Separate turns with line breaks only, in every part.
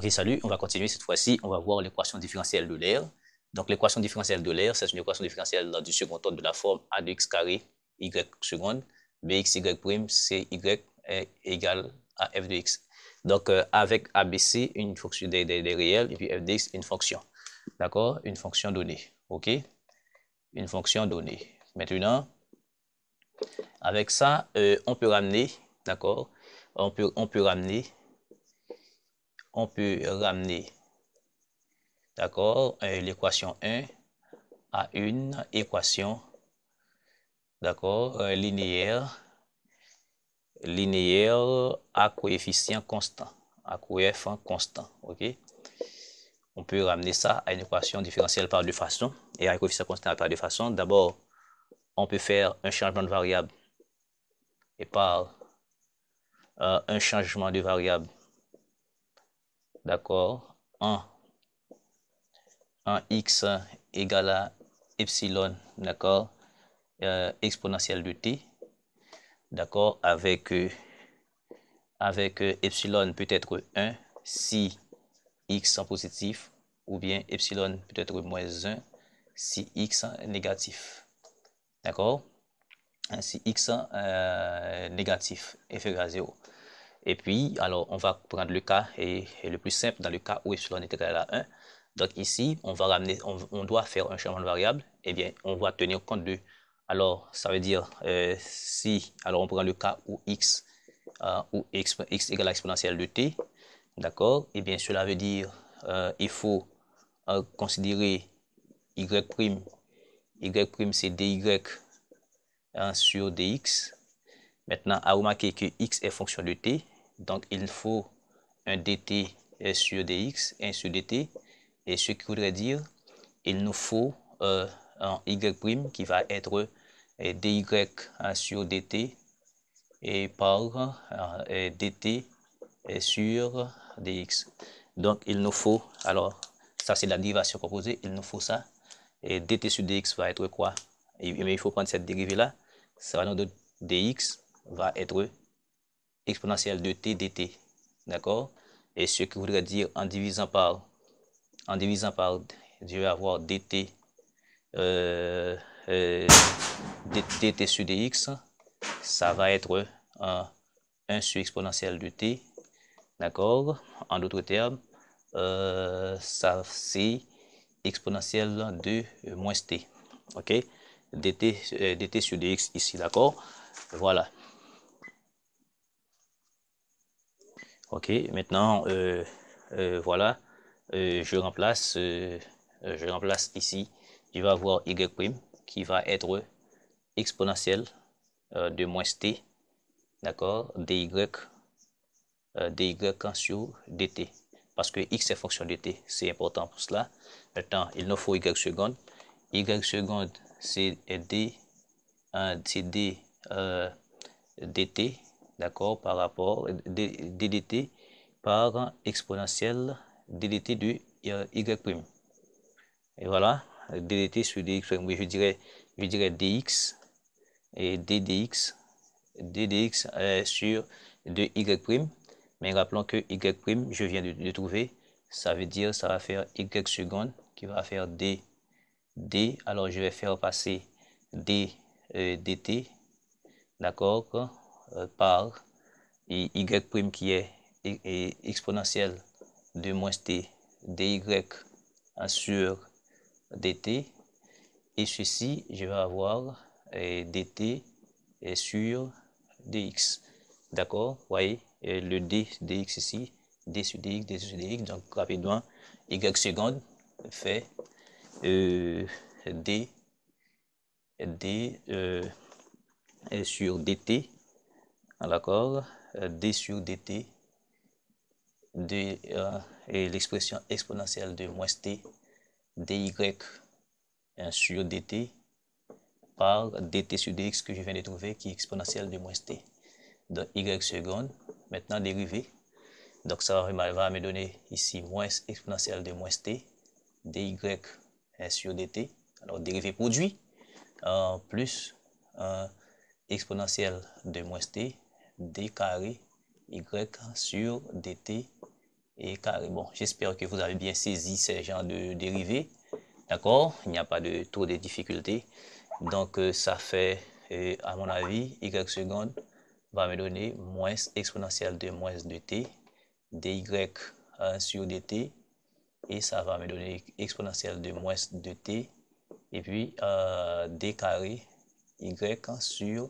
Ok, salut, on va continuer cette fois-ci, on va voir l'équation différentielle de l'air. Donc l'équation différentielle de l'air, c'est une équation différentielle du second ordre de la forme a de x carré y seconde, bx y prime cy est égal à f de x. Donc avec ABC, une fonction des réels, et puis f de x, une fonction. D'accord? Une fonction donnée. Ok? Une fonction donnée. Maintenant, avec ça, on peut ramener, d'accord? On peut ramener, d'accord, l'équation 1 à une équation, d'accord, linéaire à coefficient constant, ok? On peut ramener ça à une équation différentielle par deux façons, et à un coefficient constant par deux façons. D'abord, on peut faire un changement de variable, et par un changement de variable, d'accord, en x égale à epsilon, d'accord, exponentielle de t, d'accord, avec epsilon peut être 1 si x en positif, ou bien epsilon peut être moins 1 si x négatif, d'accord, si x négatif est inférieur à 0. Et puis, alors, on va prendre le cas et le plus simple dans le cas où epsilon est égal à 1. Donc ici, on va ramener, on doit faire un changement de variable. Eh bien, on va tenir compte de, alors, ça veut dire, si, alors on prend le cas où x égale à l'exponentielle de t, d'accord? Eh bien, cela veut dire, il faut considérer y', c'est dy sur dx. Maintenant, à remarquer que x est fonction de t, donc il faut un dt sur dx, 1 sur dt, et ce qui voudrait dire, il nous faut un y' qui va être dy sur dt, et par dt sur dx. Donc, il nous faut, alors, ça c'est la dérivation proposée, il nous faut ça, et dt sur dx va être quoi? Mais il faut prendre cette dérivée-là, ça va nous donner dx va être exponentielle de t dt, d'accord? Et ce qui voudrait dire, en divisant par, je vais avoir dt, dt sur dx, ça va être 1 sur exponentielle de t, d'accord? En d'autres termes, ça c'est exponentielle de moins t, ok? dt sur dx ici, d'accord? Voilà. Ok, maintenant, voilà, je remplace ici, je vais avoir y' qui va être exponentielle de moins t, d'accord, dy sur dt, parce que x est fonction de t, c'est important pour cela. Maintenant, il nous faut y seconde. Y seconde, c'est d dt, d'accord, par rapport ddt par exponentielle ddt de y'. Et voilà, ddt sur dx, oui, je dirais dx et ddx sur de y'. Mais rappelons que y', je viens de trouver, ça veut dire, ça va faire y seconde qui va faire d. Alors je vais faire passer d dt, d'accord, par y' qui est exponentielle de moins t dy sur dt, et ceci, je vais avoir dt sur dx, d'accord, voyez, le d dx ici, d sur dx, donc rapidement, y seconde fait d sur dt, d'accord, d sur dt et l'expression exponentielle de moins t dy sur dt par dt sur dx que je viens de trouver, qui est exponentielle de moins t. Donc y seconde, maintenant dérivé. Donc ça va me donner ici moins exponentielle de moins t dy sur dt. Alors dérivé produit plus exponentielle de moins t d carré y sur dt et carré. Bon, j'espère que vous avez bien saisi ces genres de dérivés. D'accord? Il n'y a pas de trop de difficultés. Donc, ça fait, à mon avis, y seconde va me donner moins exponentielle de moins 2t, dy sur dt, et ça va me donner exponentielle de moins 2t, et puis d carré y sur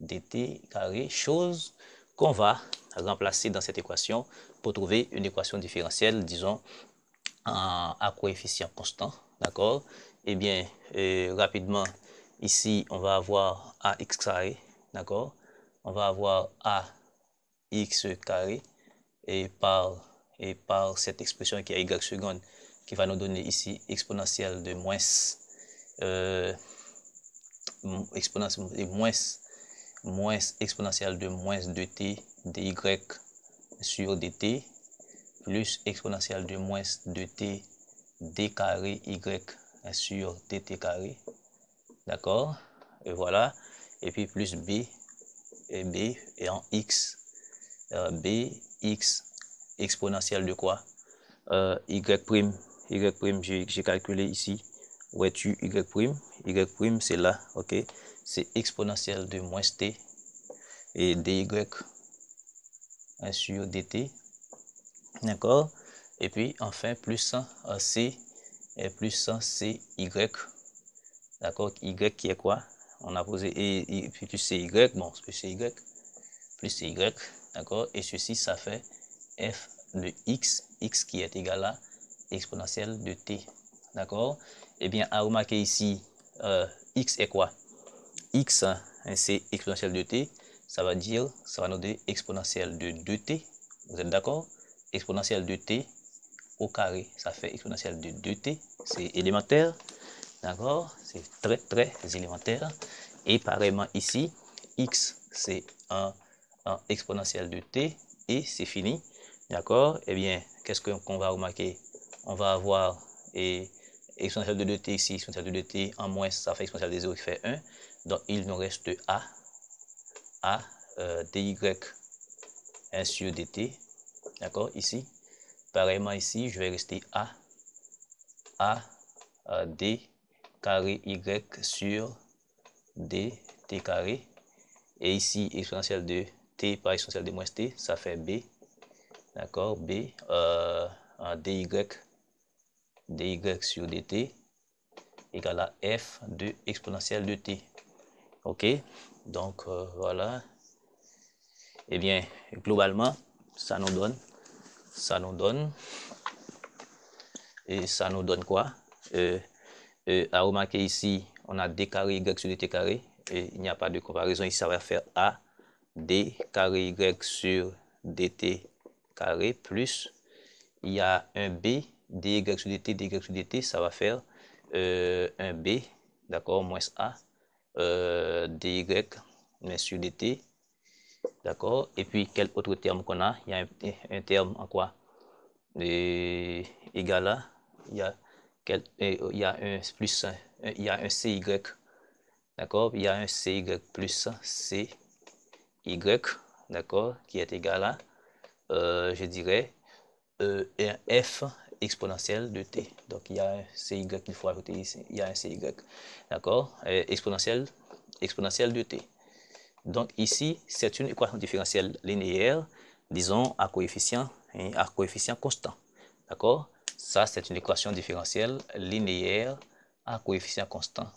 dt carré, chose qu'on va remplacer dans cette équation pour trouver une équation différentielle, disons, à coefficient constant, d'accord? Eh bien, rapidement, ici, on va avoir ax carré, d'accord? On va avoir ax carré, et par cette expression qui est y seconde, qui va nous donner ici exponentielle de moins, exponentielle de moins 2t dy sur dt, plus exponentielle de moins 2t d carré y sur dt carré, d'accord, et voilà, et puis plus b, et en x, bx exponentielle de quoi, y prime, j'ai calculé ici, où es-tu, y prime c'est là, ok, c'est exponentielle de moins t, et dy sur dt, d'accord, et puis enfin plus c, et plus cy, d'accord, y qui est quoi, on a posé, et puis plus cy, bon, plus cy, d'accord, et ceci, ça fait f de x qui est égal à exponentielle de t, d'accord. Eh bien, à remarquer ici, x est quoi, x, c'est exponentielle de t, ça va nous donner exponentielle de 2t, vous êtes d'accord, exponentielle de t au carré, ça fait exponentielle de 2t, c'est élémentaire, d'accord, c'est très élémentaire. Et pareillement ici, x c'est un exponentielle de t, et c'est fini, d'accord. Eh bien, qu'est-ce qu'on va remarquer, on va avoir exponentielle de 2t ici, exponentielle de 2t en moins, ça fait exponentielle de 0 qui fait 1, donc il nous reste a dy 1 sur dt, d'accord, ici. Pareillement ici, je vais rester a d carré y sur dt carré, et ici exponentielle de t par exponentielle de moins t, ça fait b, d'accord, b dy sur dt égale à f de exponentielle de t, ok. Donc voilà, et bien globalement ça nous donne quoi, à remarquer ici, on a d carré y sur dt carré, et il n'y a pas de comparaison ici, ça va faire a d carré y sur dt carré, plus il y a un b dy sur dt, ça va faire un b, d'accord, moins a dy sur dt, d'accord. Et puis quel autre terme qu'on a, il y a un terme en quoi, égal à, il y a un plus, il y a un cy, d'accord, il y a un cy plus cy, d'accord, qui est égal à, je dirais, un f exponentielle de t. Donc il y a un cy qu'il faut ajouter ici, il y a un cy, d'accord, exponentielle de t. Donc ici, c'est une équation différentielle linéaire, disons à coefficient constant, d'accord. Ça, c'est une équation différentielle linéaire à coefficient constant,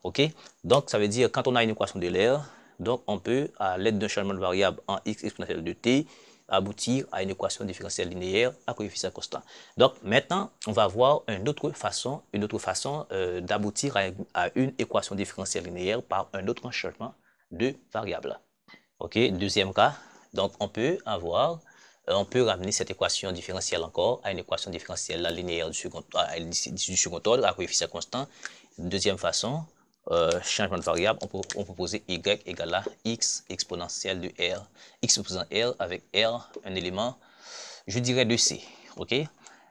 ok. Donc ça veut dire, quand on a une équation de l'air, donc on peut, à l'aide d'un changement de variable en x exponentielle de t, aboutir à une équation différentielle linéaire à coefficient constant. Donc maintenant, on va voir une autre façon d'aboutir à une équation différentielle linéaire par un autre changement de variable. Ok, deuxième cas, donc on peut ramener cette équation différentielle encore à une équation différentielle linéaire du second ordre à coefficient constant. Deuxième façon, changement de variable, on peut poser y égale à x exponentielle de r, x exposant r avec r, un élément, je dirais de c, ok. Et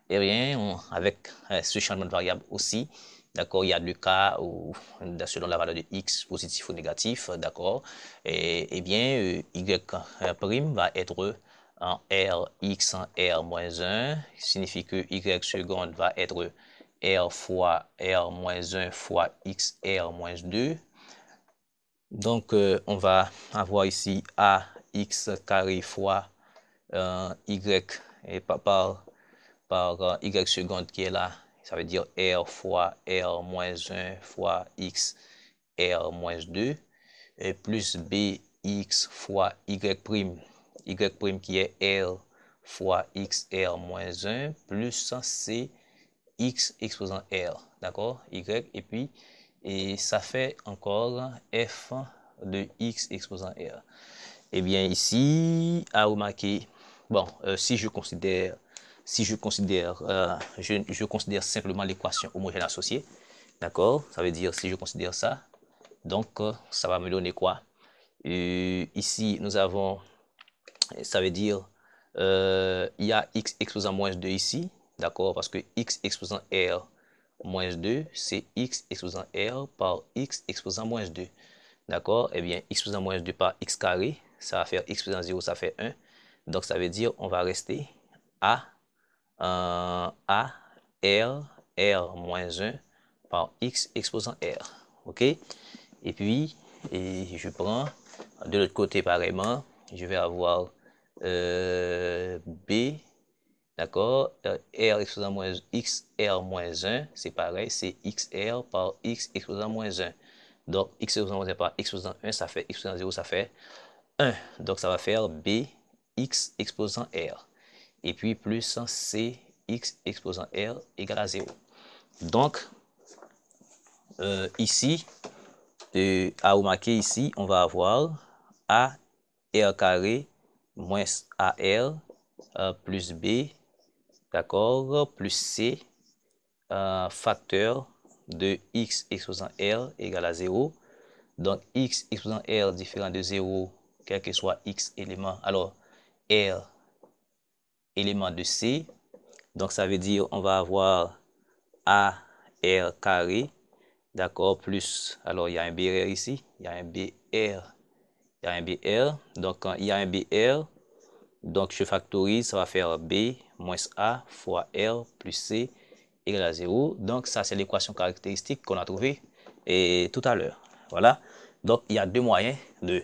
bien, avec ce changement de variable aussi, d'accord, il y a deux cas où, selon la valeur de x, positif ou négatif, d'accord, et bien, y prime va être en R, x en R moins 1, signifie que y seconde va être R fois R moins 1 fois x R moins 2. Donc, on va avoir ici ax carré fois y et par y seconde qui est là. Ça veut dire R fois R moins 1 fois x R moins 2 et plus bx fois y prime qui est R fois x R moins 1 plus c x exposant R, d'accord, y, et puis ça fait encore f de x exposant R. Eh bien ici, à remarquer, bon, je considère simplement l'équation homogène associée, d'accord, ça veut dire si je considère ça, donc ça va me donner quoi? Ici, nous avons, ça veut dire, il y a x exposant moins 2 ici, d'accord, parce que x exposant R moins 2, c'est x exposant R par x exposant moins 2. D'accord? Eh bien, x exposant moins 2 par x carré, ça va faire x exposant 0, ça fait 1. Donc, ça veut dire, on va rester à R moins 1 par x exposant R. OK? Et puis, je prends de l'autre côté pareillement, je vais avoir B, d'accord, R exposant moins x R moins 1, c'est pareil, c'est xr par x exposant moins 1. Donc, x exposant moins 1 par x exposant 1, ça fait x exposant 0, ça fait 1. Donc, ça va faire B x exposant R. Et puis, plus c x exposant R égale à 0. Donc, ici, à remarquer ici, on va avoir A R carré moins AR plus B, d'accord, plus C, facteur de x exposant R égale à 0. Donc, x exposant R différent de 0, quel que soit x élément. Alors, R élément de C. Donc, ça veut dire on va avoir AR carré, d'accord, plus, alors il y a un BR ici, il y a un BR, donc quand il y a un BR, donc je factorise, ça va faire B moins A fois R plus C égale à 0. Donc ça c'est l'équation caractéristique qu'on a trouvée tout à l'heure. Voilà. Donc il y a deux moyens de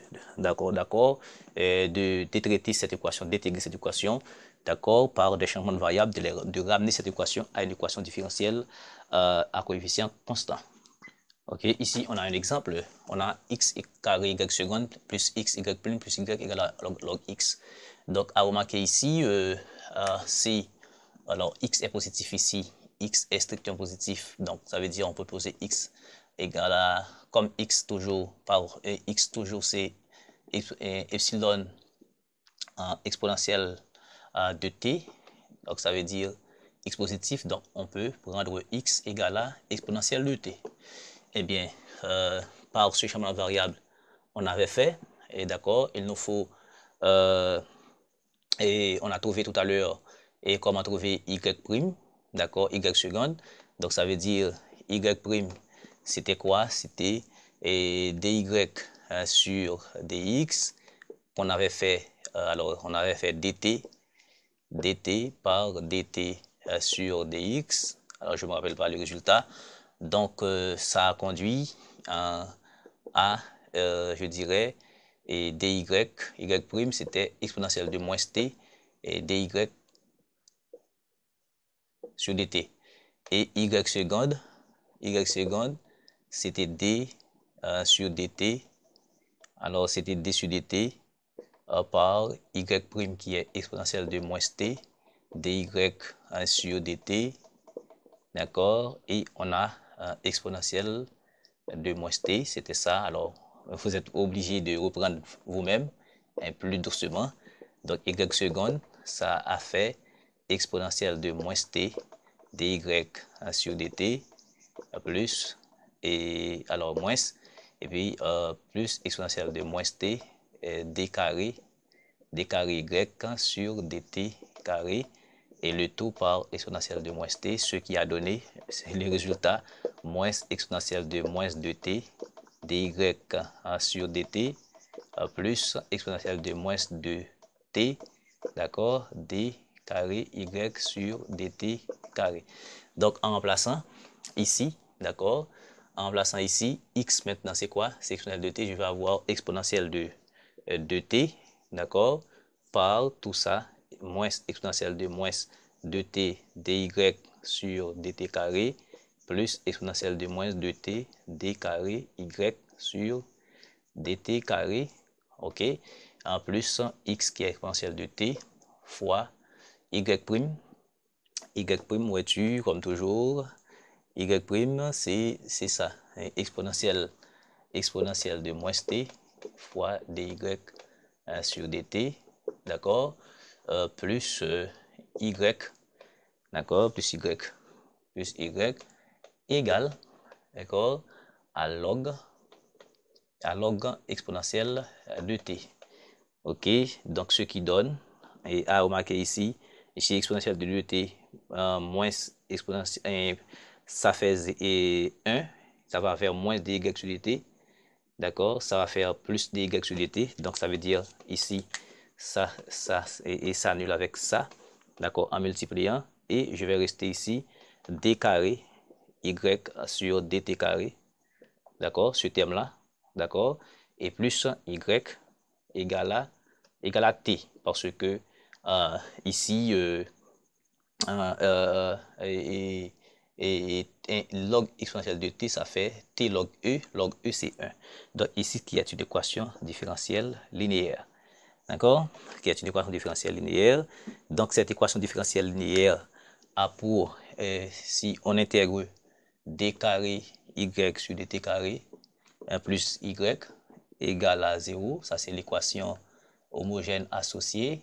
traiter cette équation, d'intégrer cette équation, d'accord, par des changements de variables, de ramener cette équation à une équation différentielle à coefficient constant. Ok, ici on a un exemple, on a x carré y seconde plus x y prime plus y égale à log x. Donc à remarquer ici, si alors x est positif ici, x est strictement positif, donc ça veut dire on peut poser x égale à, comme x toujours, par x toujours c'est epsilon exponentielle de t, donc ça veut dire x positif, donc on peut prendre x égale à exponentielle de t. Eh bien, par ce changement de variable, on avait fait, et d'accord, il nous faut, et on a trouvé tout à l'heure, et comment trouver y prime, d'accord, y seconde, donc ça veut dire y prime, c'était quoi? C'était dy sur dx, qu'on avait fait, alors on avait fait dt par dt sur dx, alors je ne me rappelle pas le résultat, donc ça a conduit à je dirais, et dy, y prime, c'était exponentielle de moins t, et dy sur dt. Et y seconde, c'était d sur dt, alors c'était d sur dt par y prime qui est exponentielle de moins t, dy sur dt, d'accord, et on a exponentielle de moins t, c'était ça. Alors, vous êtes obligé de reprendre vous-même plus doucement. Donc, y seconde, ça a fait exponentielle de moins t dy sur dt plus, et alors moins, et puis plus exponentielle de moins t d carré y sur dt carré, et le tout par exponentielle de moins t, ce qui a donné, c'est le résultat, moins exponentielle de moins 2t dy sur dt plus exponentielle de moins 2t d'accord, d carré y sur dt carré. Donc, en remplaçant ici, d'accord, en remplaçant ici, x maintenant, c'est quoi? C'est exponentielle de t, je vais avoir exponentielle de t, d'accord, par tout ça, moins exponentielle de moins 2t dy sur dt carré, plus exponentielle de moins 2t d carré y sur dt carré, ok, en plus x qui est exponentielle de t fois y prime, où es-tu, comme toujours, y prime, c'est ça, exponentielle de moins t fois dy sur dt, d'accord, plus y, d'accord, plus y égale, d'accord, à log exponentielle de t. Ok, donc ce qui donne, et à remarquer ici exponentielle de 2t moins exponentielle, ça fait 1, ça va faire moins dy sur dt, d'accord, ça va faire plus dy sur dt, donc ça veut dire ici, ça s'annule avec ça, d'accord, en multipliant, et je vais rester ici, d carré y sur dt carré, d'accord, ce terme-là, d'accord, et plus y égale à t, parce que ici, log exponentielle de t, ça fait t log e c'est 1. Donc ici, qui est une équation différentielle linéaire, d'accord, qui est une équation différentielle linéaire. Donc cette équation différentielle linéaire a pour, si on intègre d carré y sur dt carré, plus y égale à 0, ça c'est l'équation homogène associée,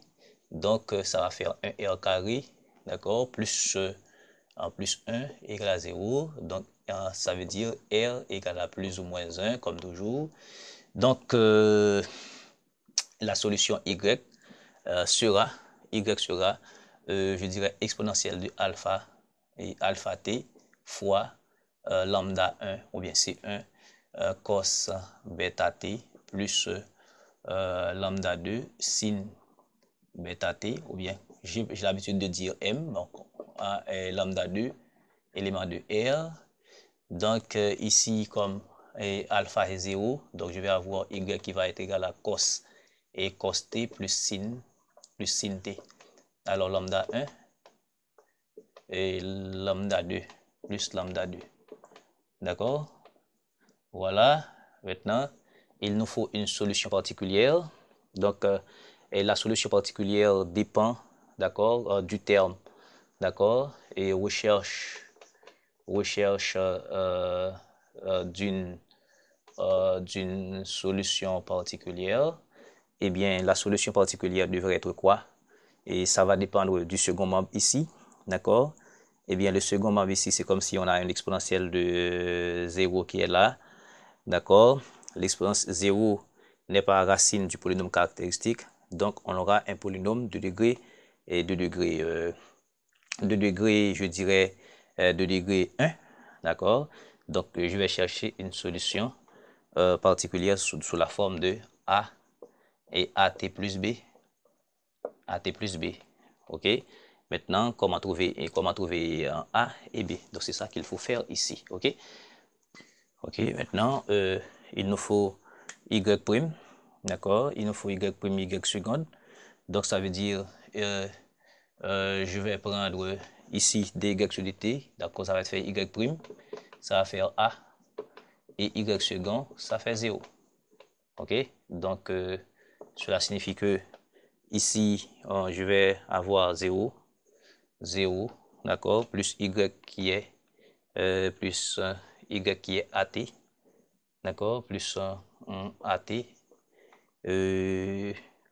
donc ça va faire 1r carré, d'accord, plus 1 égale à 0, donc ça veut dire r égale à plus ou moins 1, comme toujours. Donc la solution y sera, je dirais, exponentielle de alpha et alpha t fois lambda 1, ou bien C1, cos bêta t plus lambda 2 sin bêta t, ou bien j'ai l'habitude de dire m, donc lambda 2 élément de r. Donc ici, comme alpha est 0, donc je vais avoir y qui va être égal à cos et cos t plus sin t. Alors lambda 1 et lambda 2 plus lambda 2. D'accord? Voilà. Maintenant, il nous faut une solution particulière. Donc, et la solution particulière dépend, d'accord, du terme. D'accord? Et recherche d'une solution particulière. Eh bien, la solution particulière devrait être quoi? Et ça va dépendre du second membre ici. D'accord? Eh bien, le second membre ici, c'est comme si on a une exponentielle de 0 qui est là. D'accord? L'exponentielle 0 n'est pas racine du polynôme caractéristique. Donc, on aura un polynôme de degré, je dirais, de degré 1. D'accord? Donc, je vais chercher une solution particulière sous la forme de A et AT plus B. AT plus B. OK? Maintenant, comment trouver A et B? Donc, c'est ça qu'il faut faire ici. OK? OK, maintenant, il nous faut Y'. D'accord? Il nous faut Y', Y seconde. Donc, ça veut dire, je vais prendre ici dy sur dt. D'accord, ça va faire Y'. Ça va faire A. Et Y second, ça fait 0. OK? Donc, cela signifie que ici, je vais avoir 0, d'accord, plus Y qui est, Y qui est AT, d'accord, plus AT,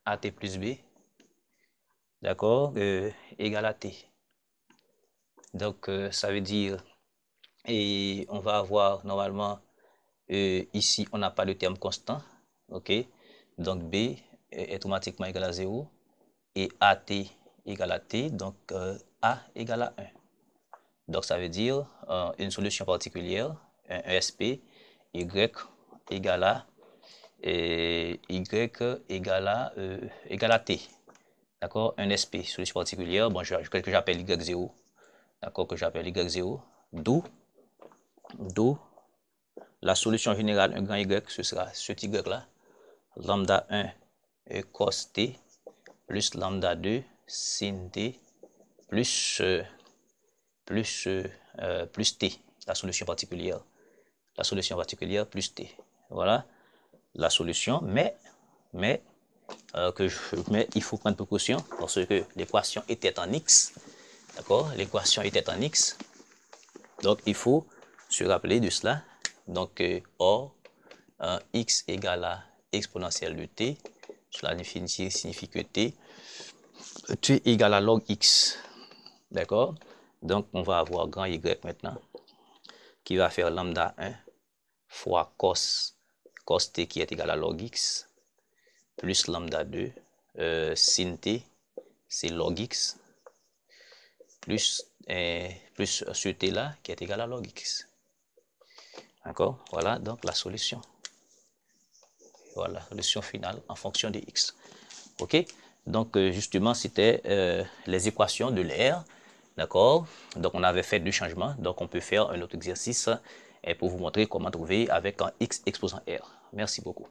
AT plus B, d'accord, égale à T. Donc, ça veut dire, et on va avoir normalement, ici, on n'a pas de terme constant, ok, donc B est automatiquement égal à 0, et AT égale à T, donc A égale à 1. Donc, ça veut dire une solution particulière, un ESP, Y égale à Y égale à T. d'accord, un SP, solution particulière, bon, que j'appelle Y0, d'accord, que j'appelle Y0, d'où la solution générale, un grand Y, ce sera cet Y-là, lambda 1 cos t, plus lambda 2 sin t, plus t, la solution particulière. La solution particulière plus t. Voilà la solution, mais il faut prendre précaution parce que l'équation était en x, d'accord? L'équation était en x, donc il faut se rappeler de cela. Donc, or, x égale à exponentielle de t, cela signifie que t égale à log x, d'accord? Donc, on va avoir grand Y maintenant, qui va faire lambda 1 fois cos t qui est égal à log x, plus lambda 2, sin t, c'est log x, plus ce t là qui est égal à log x. D'accord? Voilà donc la solution. Voilà, la solution finale en fonction de x. Ok? Donc justement, c'était les équations de l'air. D'accord? Donc on avait fait deux changements. Donc on peut faire un autre exercice pour vous montrer comment trouver avec un x exposant r. Merci beaucoup.